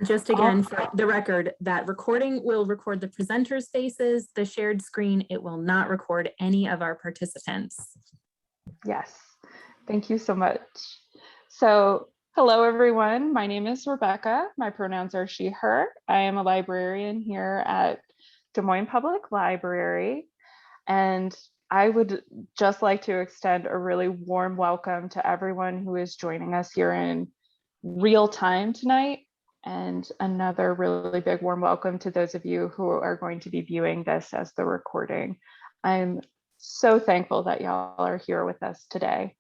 Just again, for the record, that recording will record the presenters' faces, the shared screen. It will not record any of our participants. Yes, thank you so much. So, hello everyone. My name is Rebecca. My pronouns are she, her. I am a librarian here at Des Moines Public Library. And I would just like to extend a really warm welcome to everyone who is joining us here in real time tonight. And another really big warm welcome to those of you who are going to be viewing this as the recording. I'm so thankful that y'all are here with us today.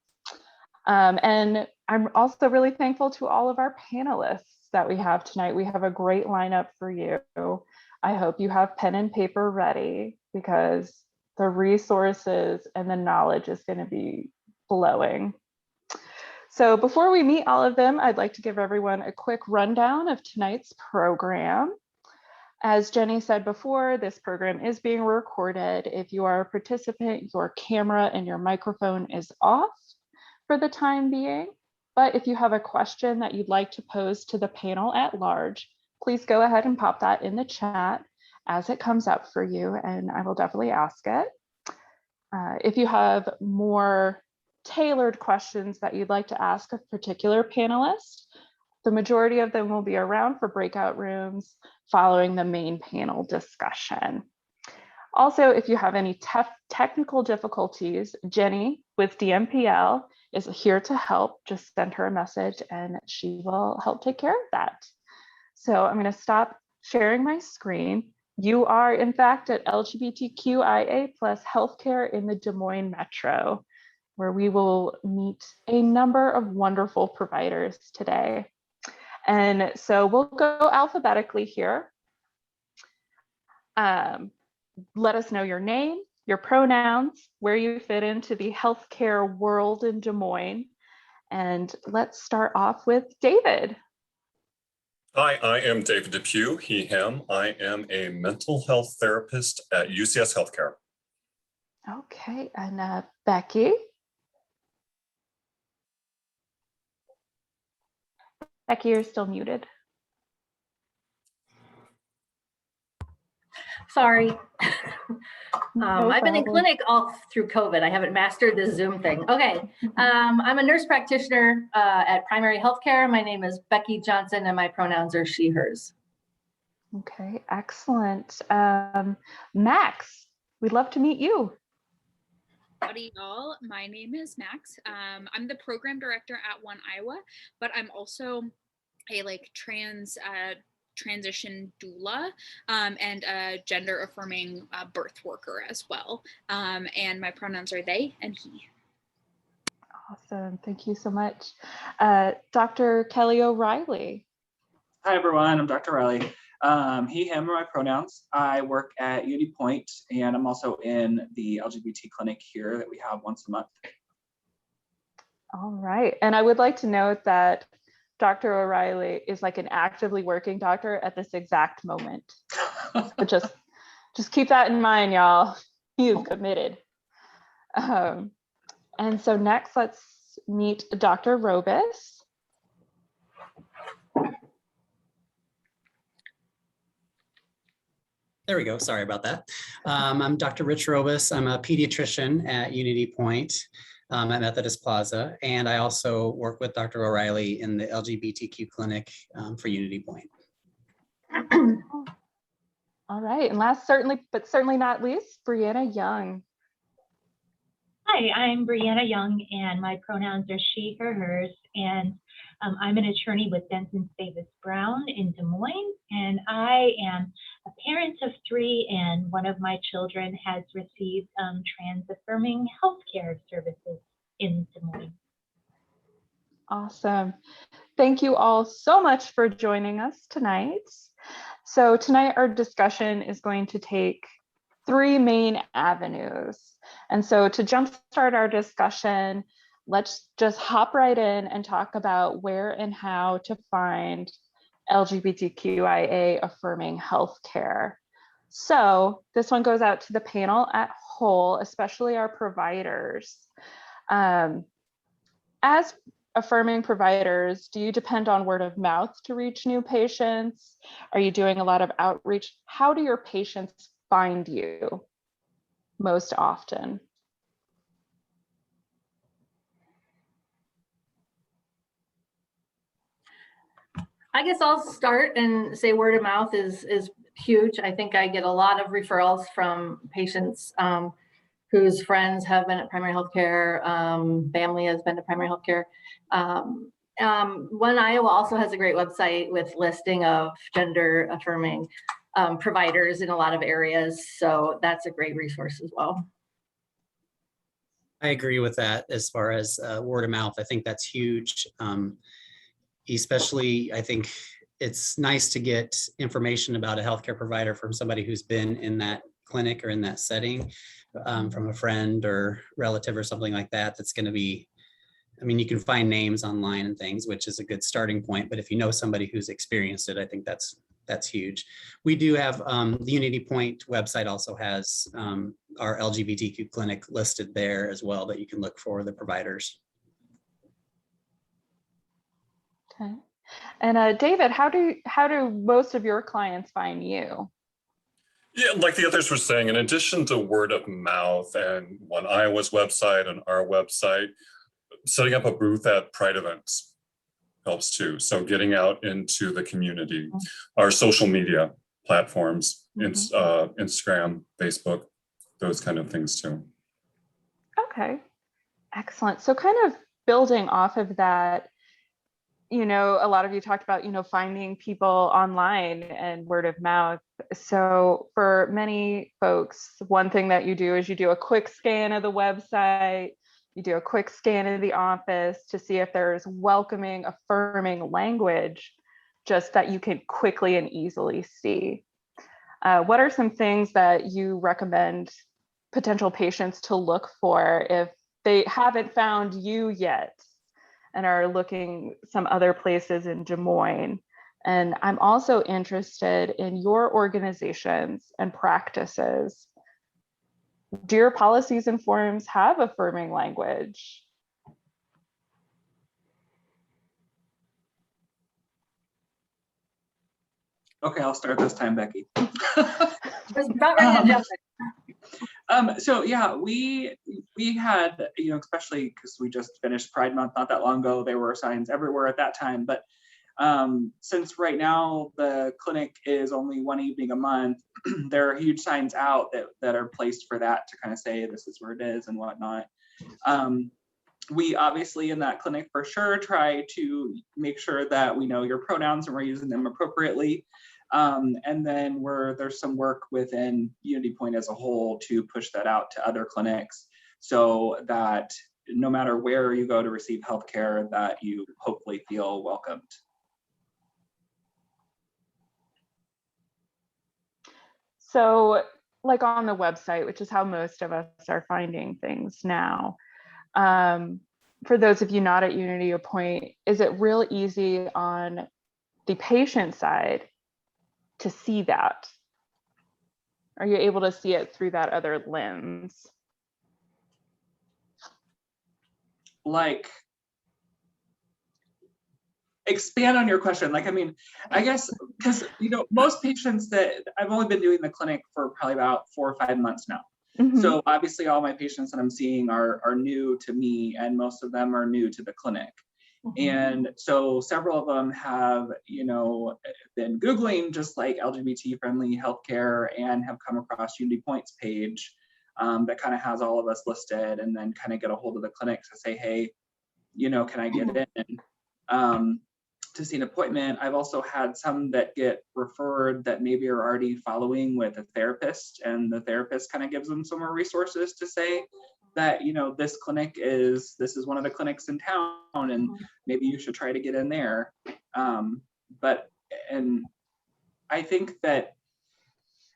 And I'm also really thankful to all of our panelists that we have tonight. We have a great lineup for you. I hope you have pen and paper ready because the resources and the knowledge is going to be flowing. So before we meet all of them, I'd like to give everyone a quick rundown of tonight's program. As Jenny said before, this program is being recorded. If you are a participant, your camera and your microphone is off for the time being. But if you have a question that you'd like to pose to the panel at large, please go ahead and pop that in the chat as it comes up for you, and I will definitely ask it. If you have more tailored questions that you'd like to ask a particular panelist, the majority of them will be around for breakout rooms following the main panel discussion. Also, if you have any technical difficulties, Jenny with DMPL is here to help. Just send her a message and she will help take care of that. So I'm going to stop sharing my screen. You are in fact at LGBTQIA+ healthcare in the Des Moines Metro, where we will meet a number of wonderful providers today. And so we'll go alphabetically here. Let us know your name, your pronouns, where you fit into the healthcare world in Des Moines. And let's start off with David. Hi, I am David Depew, he, him. I am a mental health therapist at UCS Healthcare. Okay, and Becky. Becky, you're still muted. Sorry. No I've been in problem. clinic all through COVID. I haven't mastered this Zoom thing. Okay. I'm a nurse practitioner at Primary Healthcare. My name is Becky Johnson and my pronouns are she, hers. Okay, excellent. Max, we'd love to meet you. Howdy, y'all. My name is Max. I'm the program director at One Iowa, but I'm also a transition doula and a gender affirming birth worker as well. And my pronouns are they and he. Awesome, thank you so much. Dr. Kelly O'Reilly. Hi everyone, I'm Dr. Riley. He, him are my pronouns. I work at Unity Point and I'm also in the LGBT clinic here that we have once a month. All right, and I would like to note that Dr. O'Reilly is like an actively working doctor at this exact moment. So just keep that in mind, y'all. He is committed. And so next, let's meet Dr. Robis. There we go. Sorry about that. I'm Dr. Rich Robis. I'm a pediatrician at Unity Point at Methodist Plaza, and I also work with Dr. O'Reilly in the LGBTQ clinic for Unity Point. All right, and last but certainly not least, Brianna Young. Hi, I'm Brianna Young, and my pronouns are she, her, hers, and I'm an attorney with Denton Davis Brown in Des Moines, and I am a parent of 3, and one of my children has received trans-affirming healthcare services in Des Moines. Awesome. Thank you all so much for joining us tonight. So tonight our discussion is going to take 3 main avenues. And so to jumpstart our discussion, let's just hop right in and talk about where and how to find LGBTQIA affirming healthcare. So this one goes out to the panel at whole, especially our providers. As affirming providers, do you depend on word of mouth to reach new patients? Are you doing a lot of outreach? How do your patients find you most often? I guess I'll start and say word of mouth is huge. I think I get a lot of referrals from patients whose friends have been at primary healthcare, family has been to primary healthcare. One Iowa also has a great website with listing of gender affirming providers in a lot of areas. So that's a great resource as well. I agree with that as far as word of mouth. I think that's huge. Especially, I think it's nice to get information about a healthcare provider from somebody who's been in that clinic or in that setting, from a friend or relative or something like that. That's going to be, I mean, you can find names online and things, which is a good starting point. But if you know somebody who's experienced it, I think that's huge. We do have the Unity Point website also has our LGBTQ clinic listed there as well, that you can look for the providers. Okay. And David, how do most of your clients find you? Yeah, like the others were saying, in addition to word of mouth and One Iowa's website and our website, setting up a booth at Pride events helps too. So getting out into the community, our social media platforms, Instagram, Facebook, those kind of things too. Okay, excellent. So kind of building off of that, you know, a lot of you talked about, you know, finding people online and word of mouth. So for many folks, one thing that you do is you do a quick scan of the website, you do a quick scan of the office to see if there's welcoming, affirming language, just that you can quickly and easily see. What are some things that you recommend potential patients to look for if they haven't found you yet and are looking some other places in Des Moines? And I'm also interested in your organizations and practices. Do your policies and forms have affirming language? Okay, I'll start this time, Becky. Just about ready to jump in. So yeah, we had, you know, especially because we just finished Pride Month not that long ago, there were signs everywhere at that time. But since right now the clinic is only one evening a month, there are huge signs out that are placed for that to kind of say this is where it is and whatnot. We obviously in that clinic for sure try to make sure that we know your pronouns and we're using them appropriately. And then there's some work within Unity Point as a whole to push that out to other clinics so that no matter where you go to receive healthcare, that you hopefully feel welcomed. So like on the website, which is how most of us are finding things now, for those of you not at Unity Point, is it real easy on the patient side to see that? Are you able to see it through that other lens? Like, expand on your question. Like, I mean, I guess, because, you know, most patients that I've only been doing the clinic for probably about 4 or 5 months now. So obviously all my patients that I'm seeing are new to me, and most of them are new to the clinic. And so several of them have, you know, been Googling just like LGBT friendly healthcare and have come across Unity Point's page that kind of has all of us listed, and then kind of get a hold of the clinics to say, hey, you know, can I get in to see an appointment? I've also had some that get referred that maybe are already following with a therapist, and the therapist kind of gives them some more resources to say that, you know, this is one of the clinics in town and maybe you should try to get in there. And I think that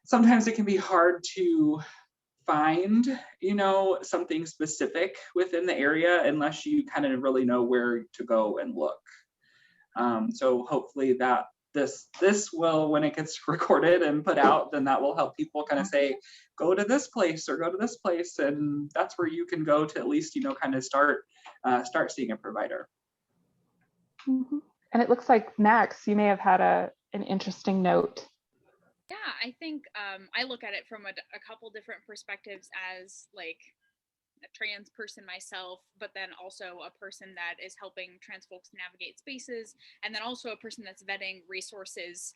sometimes it can be hard to find, you know, something specific within the area unless you kind of really know where to go and look. So hopefully that this will, when it gets recorded and put out, then that will help people kind of say, go to this place or go to this place, and that's where you can go to at least, you know, kind of start seeing a provider. And it looks like Max, you may have had an interesting note. Yeah, I think I look at it from a couple different perspectives as like a trans person myself, but then also a person that is helping trans folks navigate spaces, and then also a person that's vetting resources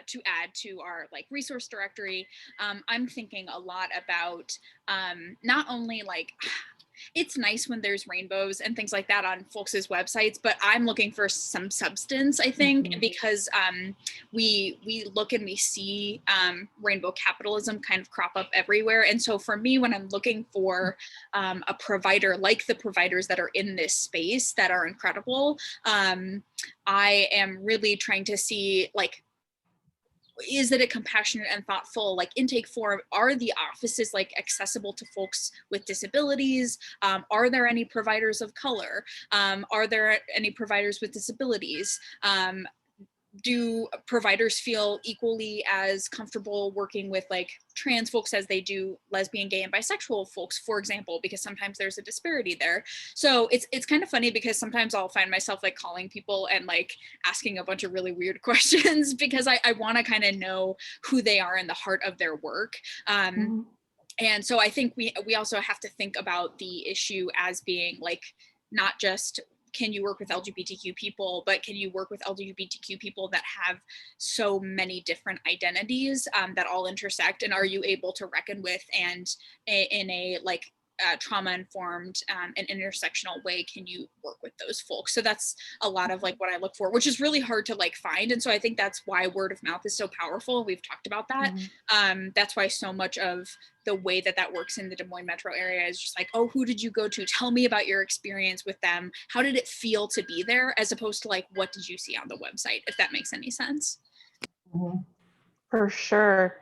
to add to our like resource directory. I'm thinking a lot about not only like, it's nice when there's rainbows and things like that on folks' websites, but I'm looking for some substance, I think, because we look and we see rainbow capitalism kind of crop up everywhere. And so for me, when I'm looking for a provider like the providers that are in this space that are incredible, I am really trying to see like, is it a compassionate and thoughtful like intake form? Are the offices like accessible to folks with disabilities? Are there any providers of color? Are there any providers with disabilities? Do providers feel equally as comfortable working with like trans folks as they do lesbian, gay, and bisexual folks, for example, because sometimes there's a disparity there. So it's kind of funny because sometimes I'll find myself like calling people and like asking a bunch of really weird questions because I want to kind of know who they are in the heart of their work. And so I think we also have to think about the issue as being like, not just can you work with LGBTQ people, but can you work with LGBTQ people that have so many different identities that all intersect, and are you able to reckon with and in a like trauma-informed and intersectional way, can you work with those folks? So that's a lot of like what I look for, which is really hard to like find. And so I think that's why word of mouth is so powerful. We've talked about that. That's why so much of the way that works in the Des Moines metro area is just like, oh, who did you go to? Tell me about your experience with them. How did it feel to be there? As opposed to like, what did you see on the website? If that makes any sense. For sure.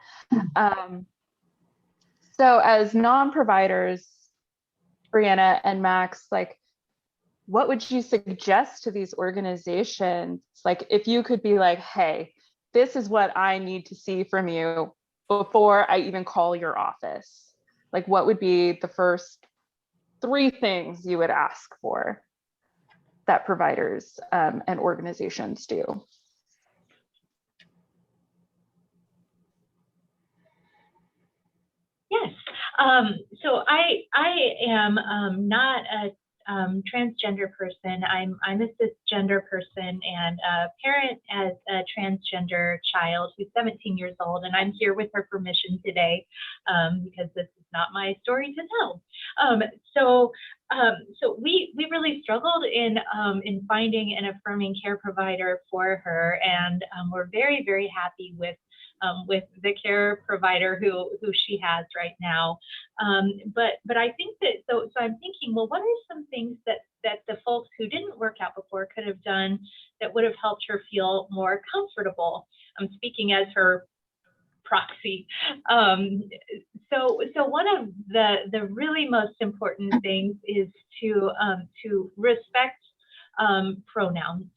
So as non-providers, Brianna and Max, like, what would you suggest to these organizations? Like, if you could be like, hey, this is what I need to see from you before I even call your office. Like, what would be the first 3 things you would ask for that providers and organizations do? Yes. So I am not a transgender person. I'm a cisgender person and a parent as a transgender child who's 17 years old, and I'm here with her permission today because this is not my story to tell. So we really struggled in finding an affirming care provider for her, and we're very, very happy with the care provider who she has right now. But I think that, so I'm thinking, well, what are some things that the folks who didn't work out before could have done that would have helped her feel more comfortable? I'm speaking as her proxy. So one of the really most important things is to respect pronouns.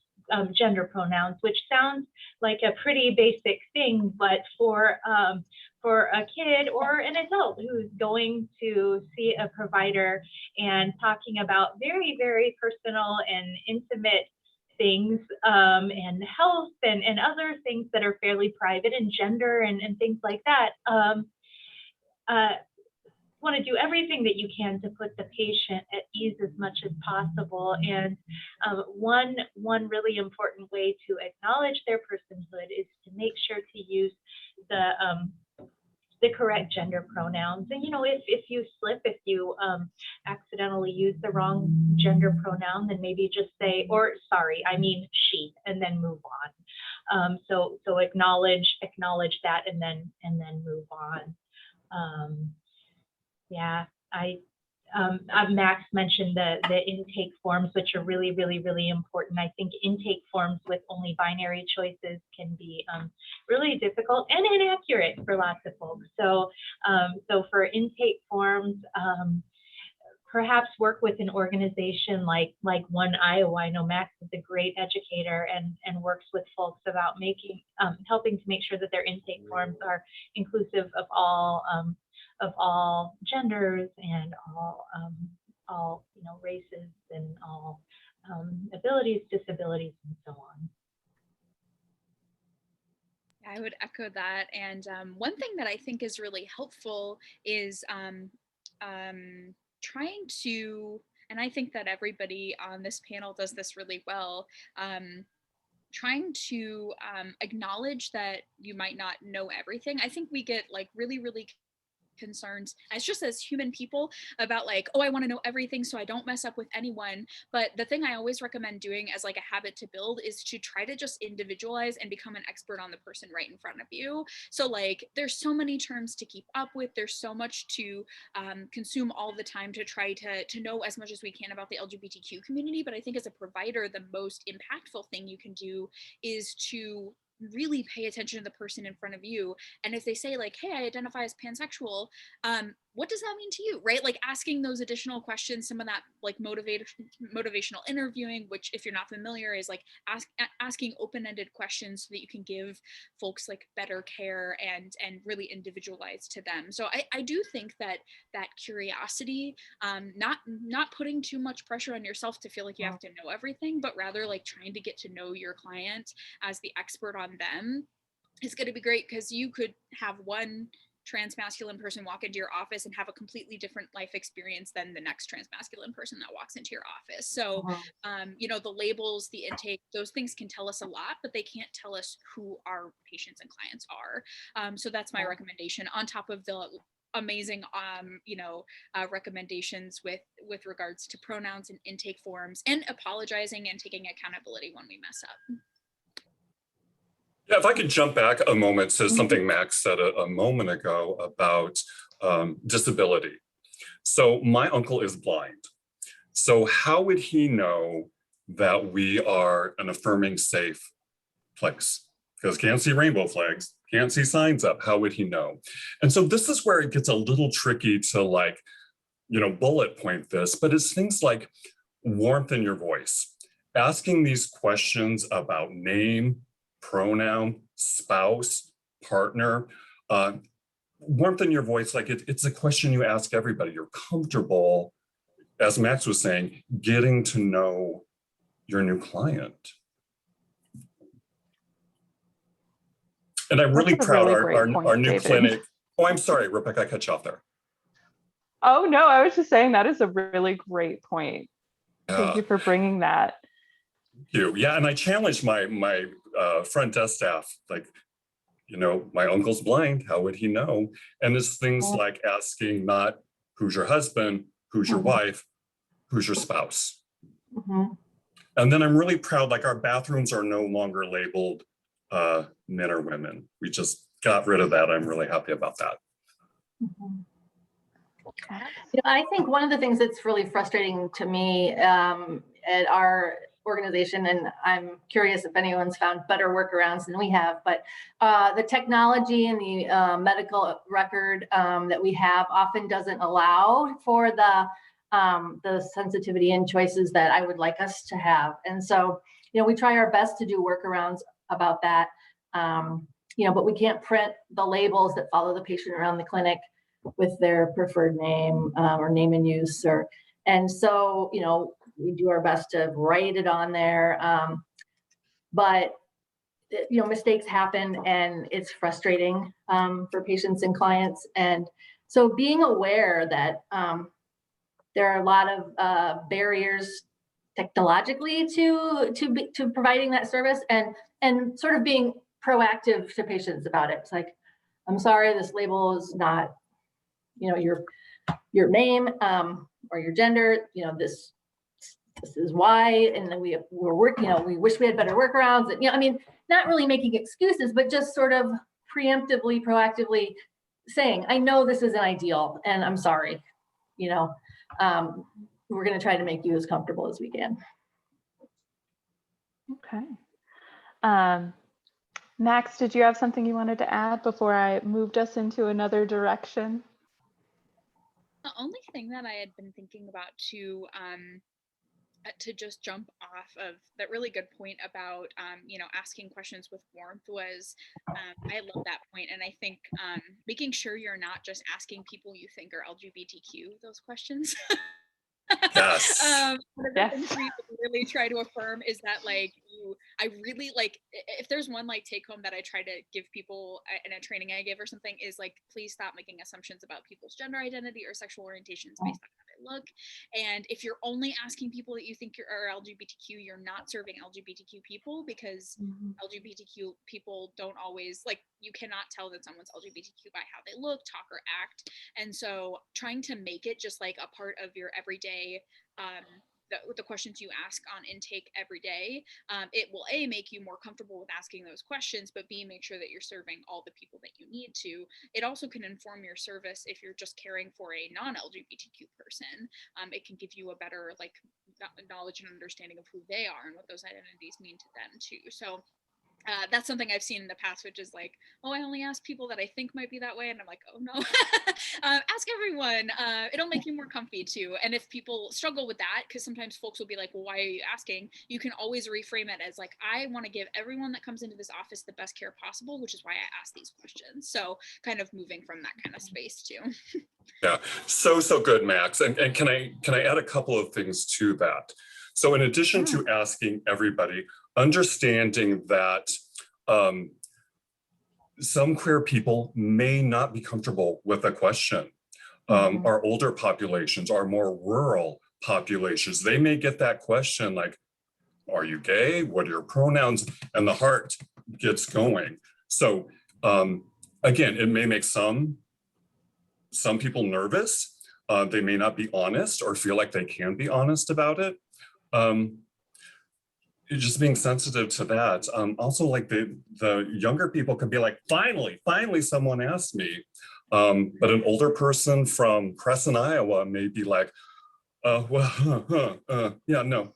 Gender pronouns, which sounds like a pretty basic thing, but for a kid or an adult who's going to see a provider and talking about very, very personal and intimate things and health and other things that are fairly private, and gender and things like that, want to do everything that you can to put the patient at ease as much as possible. And one really important way to acknowledge their personhood is to make sure to use the correct gender pronouns. And, you know, if you slip, if you accidentally use the wrong gender pronoun, then maybe just say, or sorry, I mean she, and then move on. So acknowledge that and then move on. Yeah, Max mentioned the intake forms, which are really, really, really important. I think intake forms with only binary choices can be really difficult and inaccurate for lots of folks. So for intake forms, perhaps work with an organization like One Iowa. I know Max is a great educator and works with folks about helping to make sure that their intake forms are inclusive of all genders and all races and all abilities, disabilities, and so on. I would echo that. And one thing that I think is really helpful is trying to, and I think that everybody on this panel does this really well, trying to acknowledge that you might not know everything. I think we get like really concerns as just as human people about like, oh, I want to know everything so I don't mess up with anyone. But the thing I always recommend doing as like a habit to build is to try to just individualize and become an expert on the person right in front of you. So like there's so many terms to keep up with, there's so much to consume all the time to try to know as much as we can about the LGBTQ community. But I think as a provider, the most impactful thing you can do is to really pay attention to the person in front of you. And if they say like, hey, I identify as pansexual, what does that mean to you, right? Like asking those additional questions, some of that like motivational interviewing, which if you're not familiar is like asking open-ended questions so that you can give folks like better care and really individualize to them. So I do think that curiosity, not putting too much pressure on yourself to feel like you have to know everything, but rather like trying to get to know your client as the expert on them is going to be great, because you could have one transmasculine person walk into your office and have a completely different life experience than the next transmasculine person that walks into your office. So, you know, the labels, the intake, those things can tell us a lot, but they can't tell us who our patients and clients are. So that's my recommendation on top of the amazing, you know, recommendations with regards to pronouns and intake forms and apologizing and taking accountability when we mess up. Yeah, if I could jump back a moment to something Max said a moment ago about disability. So my uncle is blind. So how would he know that we are an affirming, safe place? Because can't see rainbow flags, can't see signs up. How would he know? And so this is where it gets a little tricky to like, you know, bullet point this, but it's things like warmth in your voice, asking these questions about name, pronoun, spouse, partner, warmth in your voice, like it's a question you ask everybody. You're comfortable, as Max was saying, getting to know your new client. And I'm really proud our new clinic. Oh, I'm sorry, Rebecca, I cut you off there. Oh, no, I was just saying that is a really great point. Thank you for bringing that. Thank you. Yeah, and I challenged my front desk staff, like, you know, my uncle's blind, how would he know? And it's things like asking not who's your husband, who's your wife, who's your spouse. And then I'm really proud, like our bathrooms are no longer labeled men or women. We just got rid of that. I'm really happy about that. You know, I think one of the things that's really frustrating to me at our organization, and I'm curious if anyone's found better workarounds than we have, but the technology and the medical record that we have often doesn't allow for the sensitivity and choices that I would like us to have. And so, you know, we try our best to do workarounds about that, you know, but we can't print the labels that follow the patient around the clinic with their preferred name or name in use, and so, you know, we do our best to write it on there, but you know, mistakes happen and it's frustrating for patients and clients. And so being aware that there are a lot of barriers technologically to providing that service, and sort of being proactive to patients about it. It's like, I'm sorry, this label is not, you know, your name or your gender, you know, this is why, and then we're working, you know, we wish we had better workarounds. And, you know, I mean, not really making excuses, but just sort of preemptively, proactively saying, I know this isn't ideal and I'm sorry, you know, we're going to try to make you as comfortable as we can. Okay. Max, did you have something you wanted to add before I moved us into another direction? The only thing that I had been thinking about to just jump off of that really good point about, you know, asking questions with warmth was, I love that point. And I think making sure you're not just asking people you think are LGBTQ those questions. Yes. One of the things we really try to affirm is that like I really like, if there's one like take home that I try to give people in a training I give or something, is like, please stop making assumptions about people's gender identity or sexual orientations based on how they look. And if you're only asking people that you think are LGBTQ, you're not serving LGBTQ people, because LGBTQ people don't always, like, you cannot tell that someone's LGBTQ by how they look, talk, or act. And so trying to make it just like a part of your everyday, the questions you ask on intake every day, it will A, make you more comfortable with asking those questions, but B, make sure that you're serving all the people that you need to. It also can inform your service if you're just caring for a non-LGBTQ person. It can give you a better like knowledge and understanding of who they are and what those identities mean to them too. So that's something I've seen in the past, which is like, oh, I only ask people that I think might be that way. And I'm like, oh no, ask everyone. It'll make you more comfy too. And if people struggle with that, because sometimes folks will be like, well, why are you asking? You can always reframe it as like, I want to give everyone that comes into this office the best care possible, which is why I ask these questions. So kind of moving from that kind of space too. Yeah, so good, Max. And can I add a couple of things to that? So in addition to asking everybody, understanding that some queer people may not be comfortable with a question. Our older populations, our more rural populations, they may get that question like, are you gay? What are your pronouns? And the heart gets going. So again, it may make some people nervous. They may not be honest or feel like they can be honest about it. Just being sensitive to that. Also, like the younger people can be like, finally someone asked me. But an older person from Crescent, Iowa may be like, yeah, no,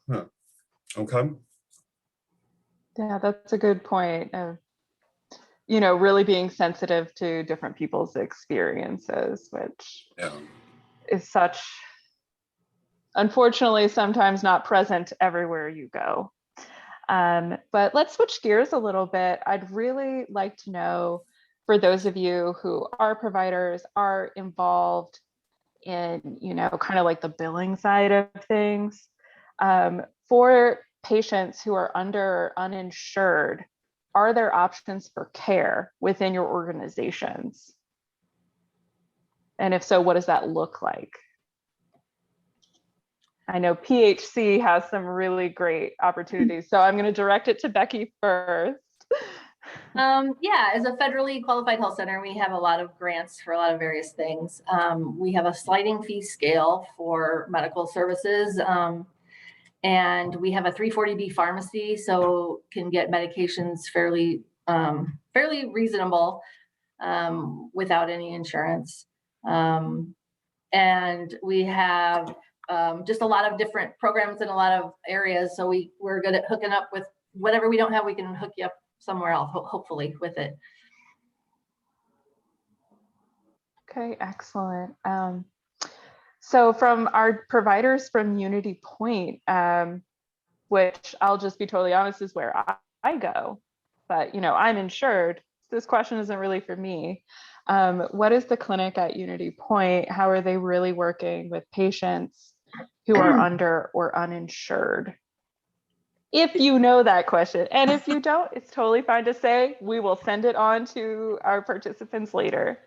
okay. Yeah, that's a good point of, you know, really being sensitive to different people's experiences, which is such, unfortunately, sometimes not present everywhere you go. But let's switch gears a little bit. I'd really like to know, for those of you who are providers, are involved in, you know, kind of like the billing side of things, for patients who are under or uninsured, are there options for care within your organizations? And if so, what does that look like? I know PHC has some really great opportunities, so I'm going to direct it to Becky first. Yeah, as a federally qualified health center, we have a lot of grants for a lot of various things. We have a sliding fee scale for medical services, and we have a 340B pharmacy, so can get medications fairly reasonable without any insurance. And we have just a lot of different programs in a lot of areas. So we're good at hooking up with whatever we don't have, we can hook you up somewhere else, hopefully, with it. Okay, excellent. So from our providers from Unity Point, which I'll just be totally honest is where I go, but you know, I'm insured. This question isn't really for me. What is the clinic at Unity Point? How are they really working with patients who are under or uninsured? If you know that question, and if you don't, it's totally fine to say. We will send it on to our participants later.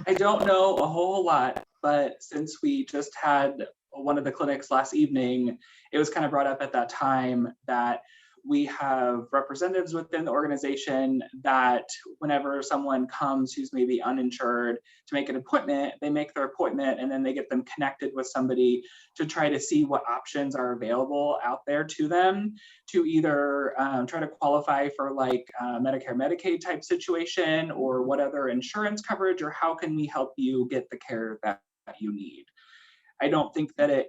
I don't know a whole lot, but since we just had one of the clinics last evening, it was kind of brought up at that time that we have representatives within the organization that whenever someone comes who's maybe uninsured to make an appointment, they make their appointment and then they get them connected with somebody to try to see what options are available out there to them to either try to qualify for like Medicare, Medicaid type situation, or what other insurance coverage, or how can we help you get the care that you need. I don't think that it,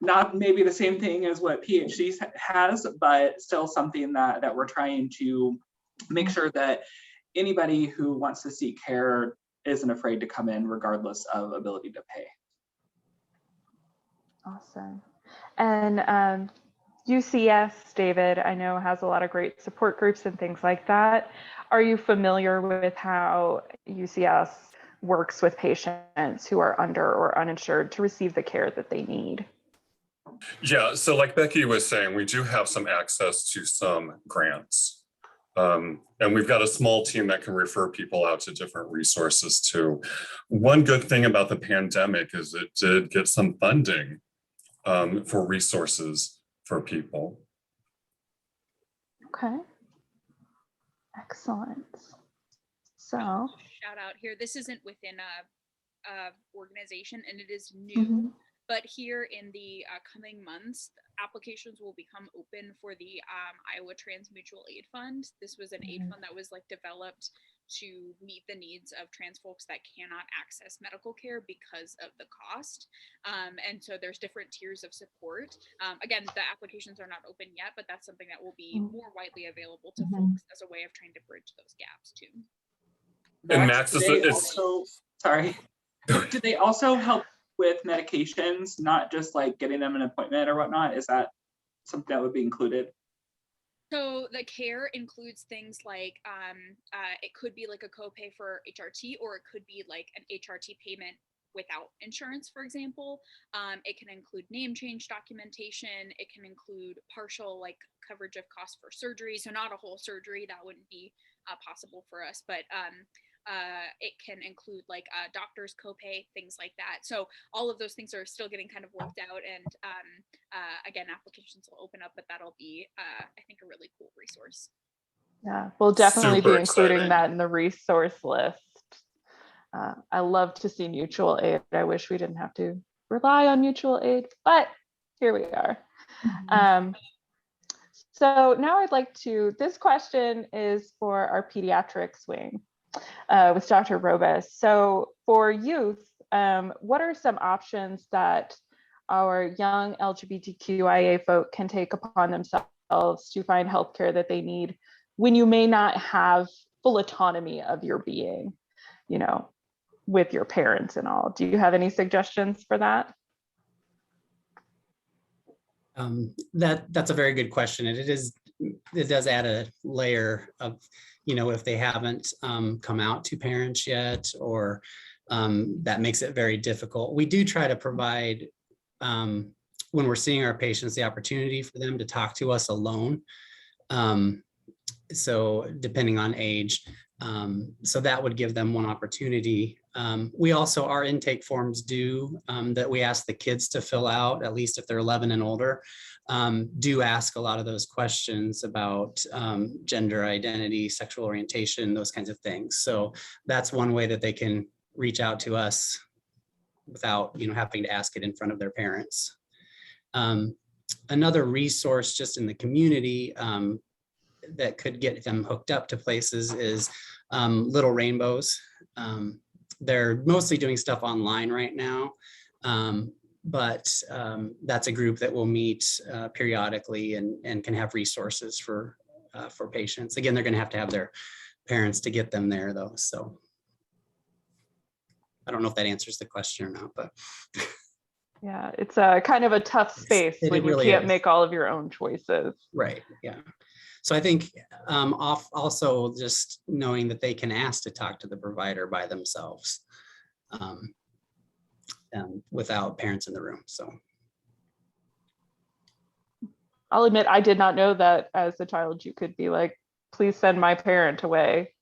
not maybe the same thing as what PHC has, but still something that we're trying to make sure that anybody who wants to seek care isn't afraid to come in regardless of ability to pay. Awesome. And UCS, David, I know has a lot of great support groups and things like that. Are you familiar with how UCS works with patients who are under or uninsured to receive the care that they need? Yeah, so like Becky was saying, we do have some access to some grants. And we've got a small team that can refer people out to different resources too. One good thing about the pandemic is it did get some funding for resources for people. Okay. Excellent. So Shout out here. This isn't within a organization, and it is new. But here in the coming months, applications will become open for the Iowa Trans Mutual Aid Fund. This was an aid fund that was like developed to meet the needs of trans folks that cannot access medical care because of the cost. And so there's different tiers of support. Again, the applications are not open yet, but that's something that will be more widely available to folks as a way of trying to bridge those gaps too. And Max, do they also, sorry, do they also help with medications, not just like getting them an appointment or whatnot? Is that something that would be included? So the care includes things like it could be like a copay for HRT, or it could be like an HRT payment without insurance, for example. It can include name change documentation. It can include partial like coverage of costs for surgery. So not a whole surgery, that wouldn't be possible for us, but it can include like a doctor's copay, things like that. So all of those things are still getting kind of worked out, and again, applications will open up, but that'll be I think a really cool resource. yeah, we'll definitely Super be including exciting. that in the resource list. I love to see mutual aid. I wish we didn't have to rely on mutual aid, but here we are. So now I'd like to, this question is for our pediatrics wing with Dr. Robus. So for youth, what are some options that our young LGBTQIA folk can take upon themselves to find healthcare that they need when you may not have full autonomy of your being, you know, with your parents and all? Do you have any suggestions for that? That's a very good question, and it does add a layer of, you know, if they haven't come out to parents yet, or that makes it very difficult. We do try to provide, when we're seeing our patients, the opportunity for them to talk to us alone. So depending on age, so that would give them one opportunity. We also, our intake forms do that we ask the kids to fill out, at least if they're 11 and older, do ask a lot of those questions about gender identity, sexual orientation, those kinds of things. So that's one way that they can reach out to us without, you know, having to ask it in front of their parents. Another resource just in the community that could get them hooked up to places is Little Rainbows. They're mostly doing stuff online right now, but that's a group that will meet periodically and can have resources for patients. Again, they're going to have their parents to get them there, though. So I don't know if that answers the question or not, but yeah, it's a kind of a tough space when you really can't is. make all of your own choices. Right. Yeah. So I think also just knowing that they can ask to talk to the provider by themselves and without parents in the room. So I'll admit, I did not know that as a child you could be like, please send my parent away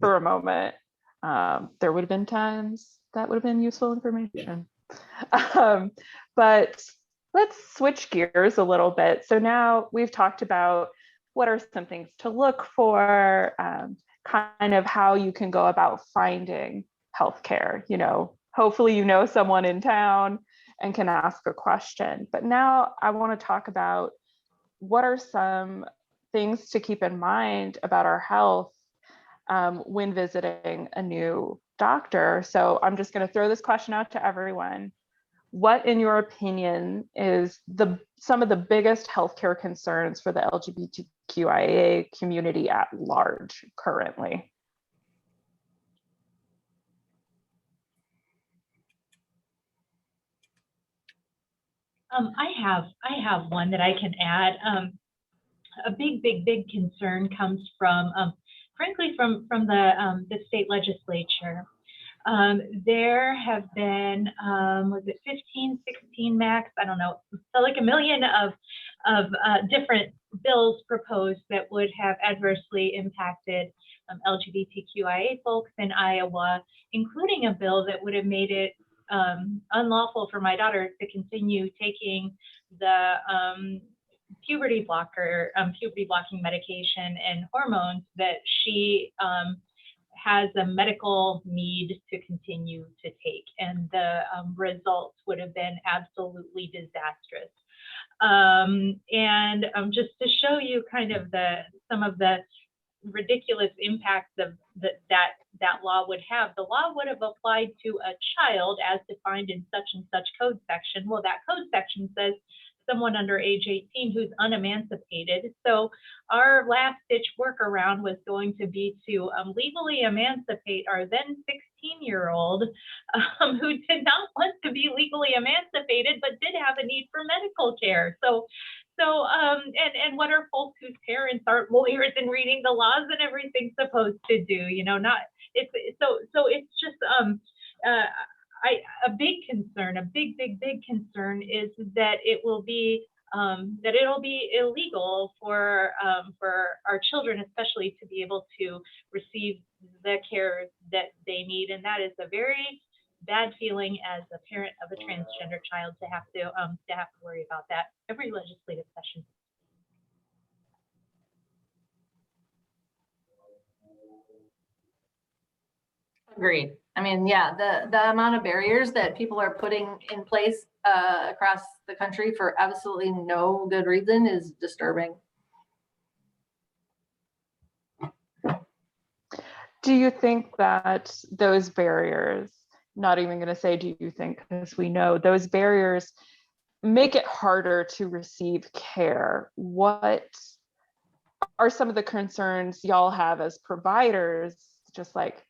for a moment. There would have been times that would have been useful information. But let's switch gears a little bit. So now we've talked about what are some things to look for, kind of how you can go about finding healthcare. You know, hopefully you know someone in town and can ask a question. But now I want to talk about what are some things to keep in mind about our health when visiting a new doctor. So I'm just going to throw this question out to everyone. What, in your opinion, is some of the biggest healthcare concerns for the LGBTQIA community at large currently? I have one that I can add. A big concern comes from, frankly, from the state legislature. There have been, was it 15, 16 max? I don't know. So like a million of different bills proposed that would have adversely impacted LGBTQIA folks in Iowa, including a bill that would have made it unlawful for my daughter to continue taking the puberty blocking medication and hormones that she has a medical need to continue to take, and the results would have been absolutely disastrous. And just to show you kind of some of the ridiculous impacts of that law would have, the law would have applied to a child as defined in such and such code section. Well, that code section says someone under age 18 who's unemancipated. So our last ditch workaround was going to be to legally emancipate our then 16-year-old who did not want to be legally emancipated, but did have a need for medical care. And what are folks whose parents aren't lawyers and reading the laws and everything supposed to do? You know, it's just a big concern, a big concern is that it'll be illegal for our children, especially, to be able to receive the care that they need, and that is a very bad feeling as a parent of a transgender child to have to worry about that every legislative session. Agreed. I mean, yeah, the amount of barriers that people are putting in place across the country for absolutely no good reason is disturbing. Do you think that those barriers, not even going to say do you think, because we know those barriers make it harder to receive care? What are some of the concerns y'all have as providers? Just like,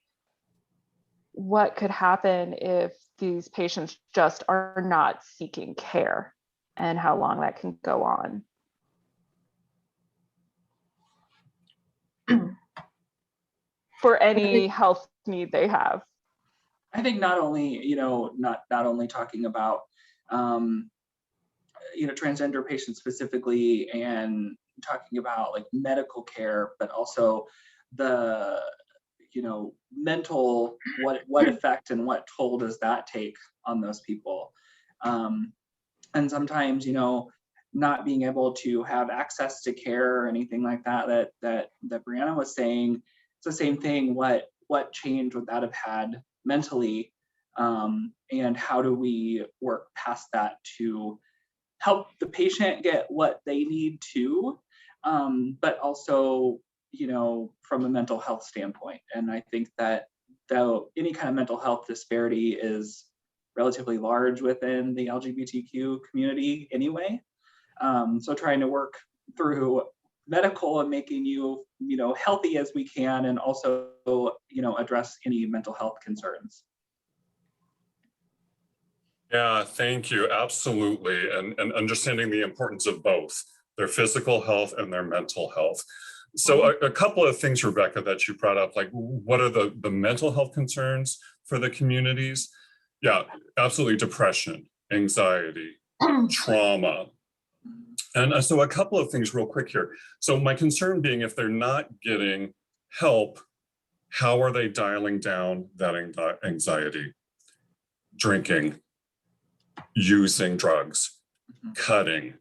what could happen if these patients just are not seeking care, and how long that can go on? For any health need they have. I think not only, not only talking about, transgender patients specifically and talking about like medical care, but also the, mental, what effect and what toll does that take on those people? And sometimes, not being able to have access to care or anything like that Brianna was saying, it's the same thing. What change would that have had mentally? And how do we work past that to help the patient get what they need to, but also, from a mental health standpoint. And I think that though any kind of mental health disparity is relatively large within the LGBTQ community anyway. So trying to work through medical and making you, healthy as we can, and also, address any mental health concerns. Yeah, thank you. Absolutely. And understanding the importance of both their physical health and their mental health. So a couple of things, Rebecca, that you brought up, like what are the mental health concerns for the communities? Yeah, absolutely. Depression, anxiety, trauma. And so a couple of things real quick here. So my concern being, if they're not getting help, how are they dialing down that anxiety? Drinking, using drugs, cutting,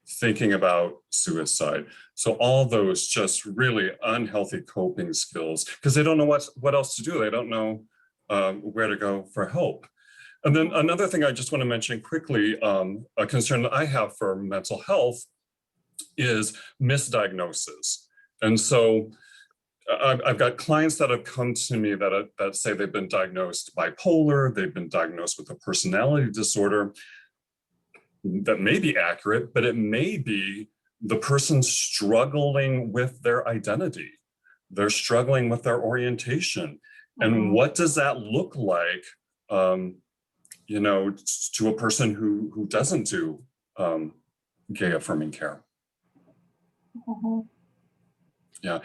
thinking about suicide. So all those just really unhealthy coping skills, because they don't know what else to do. They don't know where to go for help. And then another thing I just want to mention quickly, a concern that I have for mental health is misdiagnosis. And so I've got clients that have come to me that say they've been diagnosed bipolar, they've been diagnosed with a personality disorder. That may be accurate, but it may be the person struggling with their identity. They're struggling with their orientation. And what does that look like, to a person who doesn't do gay affirming care? Yeah,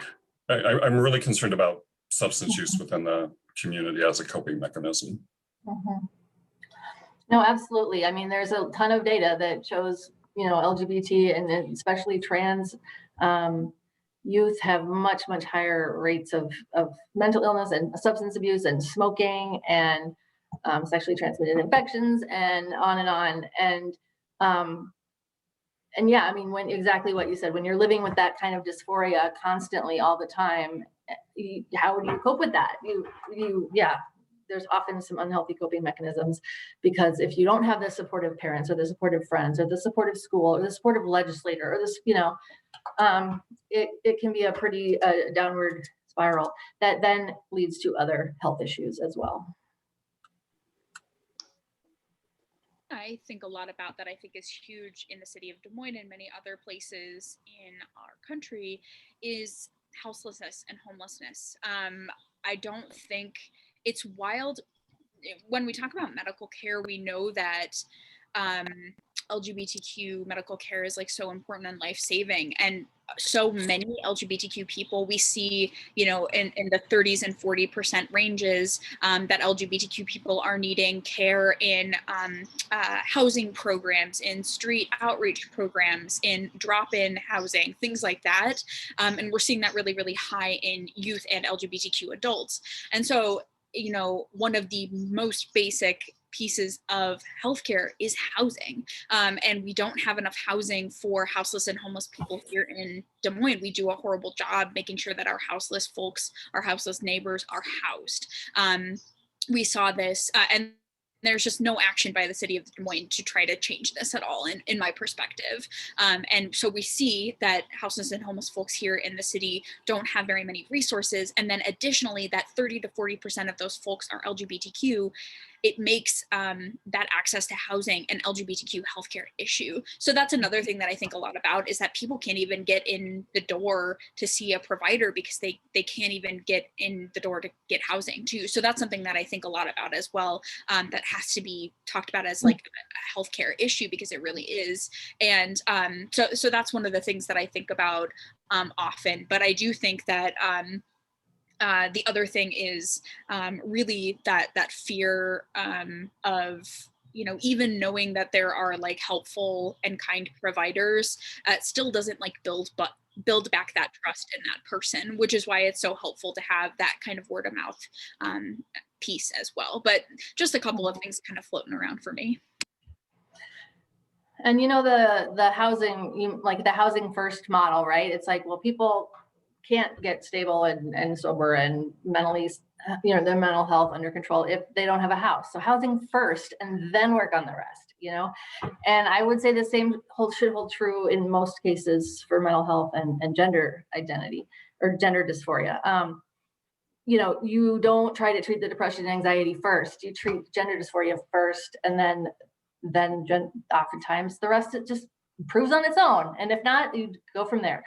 I'm really concerned about substance use within the community as a coping mechanism. Mhm. No, absolutely. I mean, there's a ton of data that shows, LGBT and especially trans youth have much, much higher rates of mental illness and substance abuse and smoking and sexually transmitted infections and on and on. And yeah, I mean, when exactly what you said, when you're living with that kind of dysphoria constantly all the time, how do you cope with that? Yeah, there's often some unhealthy coping mechanisms, because if you don't have the supportive parents or the supportive friends or the supportive school or the supportive legislator or this, it can be a pretty downward spiral that then leads to other health issues as well. I think a lot about that I think is huge in the city of Des Moines and many other places in our country is houselessness and homelessness. I don't think it's wild. When we talk about medical care, we know that LGBTQ medical care is like so important and life-saving, and so many LGBTQ people we see, in the 30s and 40% ranges, that LGBTQ people are needing care in housing programs, in street outreach programs, in drop-in housing, things like that. And we're seeing that really, really high in youth and LGBTQ adults. And so, one of the most basic pieces of healthcare is housing. And we don't have enough housing for houseless and homeless people here in Des Moines. We do a horrible job making sure that our houseless folks, our houseless neighbors are housed. We saw this, and there's just no action by the city of Des Moines to try to change this at all, in my perspective. And so we see that houseless and homeless folks here in the city don't have very many resources. And then additionally, that 30 to 40% of those folks are LGBTQ. It makes that access to housing an LGBTQ healthcare issue. So that's another thing that I think a lot about, is that people can't even get in the door to see a provider because they can't even get in the door to get housing too. So that's something that I think a lot about as well, that has to be talked about as like a healthcare issue, because it really is. And so that's one of the things that I think about often. But I do think that the other thing is really that fear of, even knowing that there are like helpful and kind providers, still doesn't like build back that trust in that person, which is why it's so helpful to have that kind of word of mouth piece as well. But just a couple of things kind of floating around for me. And the housing, like the housing first model, right? It's like, well, people can't get stable and sober and mentally, their mental health under control if they don't have a house. So housing first and then work on the rest, And I would say the same should hold true in most cases for mental health and gender identity or gender dysphoria. You don't try to treat the depression and anxiety first. You treat gender dysphoria first, and then oftentimes the rest, it just improves on its own. And if not, you go from there.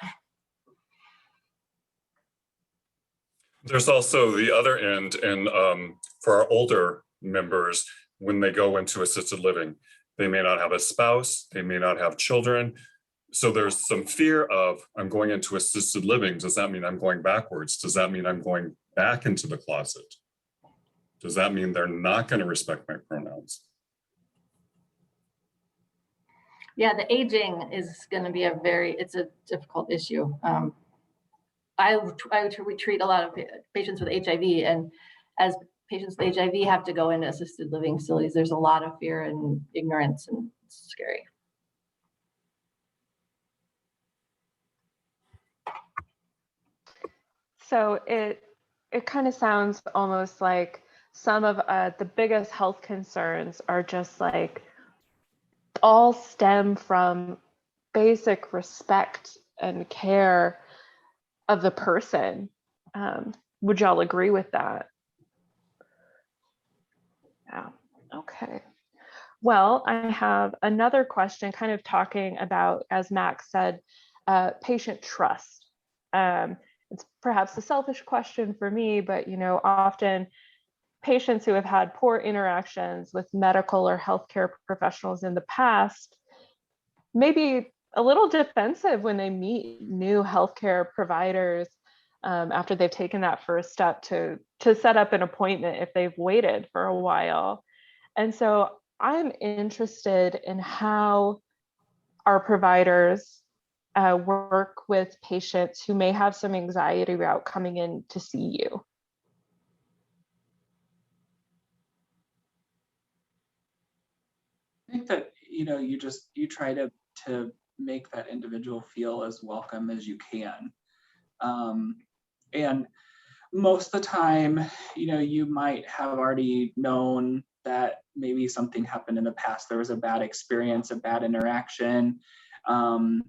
There's also the other end, and for our older members, when they go into assisted living, they may not have a spouse, they may not have children. So there's some fear of, I'm going into assisted living. Does that mean I'm going backwards? Does that mean I'm going back into the closet? Does that mean they're not going to respect my pronouns? Yeah, the aging is going to be it's a difficult issue. We treat a lot of patients with HIV, and as patients with HIV have to go into assisted living facilities, there's a lot of fear and ignorance, and it's scary. So it kind of sounds almost like some of the biggest health concerns are just like all stem from basic respect and care of the person. Would y'all agree with that? Yeah, okay. Well, I have another question kind of talking about, as Max said, patient trust. It's perhaps a selfish question for me, but often patients who have had poor interactions with medical or healthcare professionals in the past may be a little defensive when they meet new healthcare providers. after they've taken that first step to set up an appointment if they've waited for a while. And so I'm interested in how our providers work with patients who may have some anxiety about coming in to see you. I think that, you try to make that individual feel as welcome as you can. And most of the time, you might have already known that maybe something happened in the past. There was a bad experience, a bad interaction. But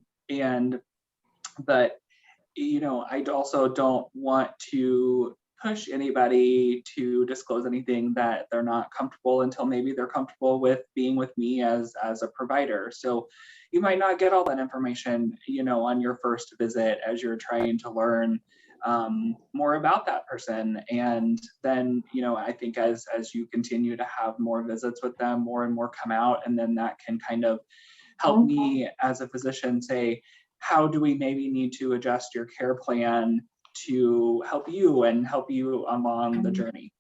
I also don't want to push anybody to disclose anything that they're not comfortable until maybe they're comfortable with being with me as a provider. So you might not get all that information, on your first visit as you're trying to learn more about that person. And then, I think as you continue to have more visits with them, more and more come out, and then that can kind of help me as a physician say, how do we maybe need to adjust your care plan to help you and help you along the journey?